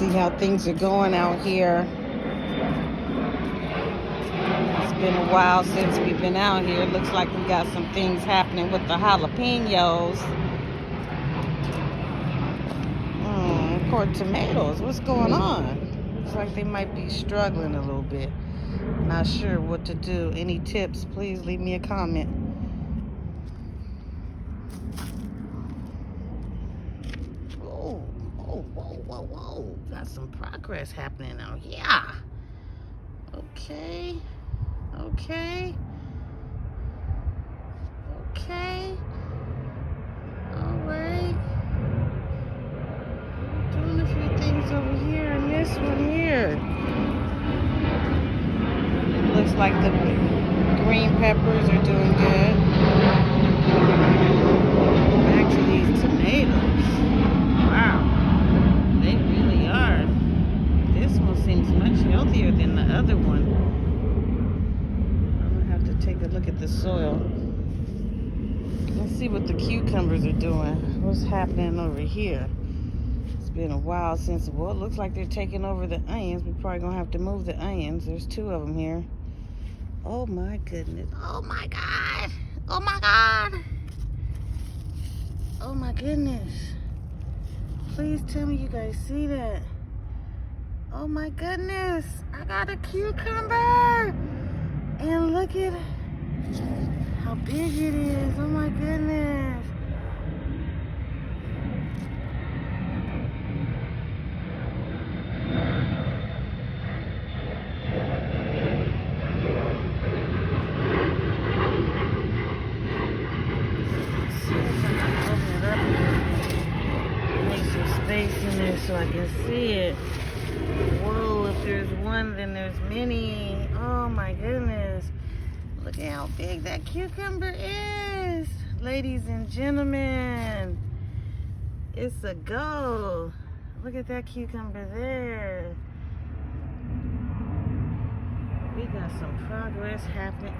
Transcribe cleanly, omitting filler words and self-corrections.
see how things are going out here. It's been a while since we've been out here. Looks like we got some things happening with the jalapenos. Or tomatoes. What's going on? Looks like they might be struggling a little bit. Not sure what to do. Any tips? Please leave me a comment. Whoa. Got some progress happening out here. Okay. All right. Doing a few things over here and this one here. Looks like the green peppers are doing good. Back to these tomatoes. Wow. They really are. This one seems much healthier than the other one. I'm going to have to take a look at the soil. Let's see what the cucumbers are doing. What's happening over here? It's been a while since, well, it looks like they're taking over the onions. We're probably going to have to move the onions. There's 2 of them here. Oh my goodness. Oh my God. Oh my goodness. Please tell me you guys see that. Oh my goodness. I got a cucumber. And look at how big it is. Oh my goodness. Space in there so I can see it. Whoa, if there's one, then there's many. Oh my goodness. Look at how big that cucumber is. Ladies and gentlemen, it's a go. Look at that cucumber there. We got some progress happening.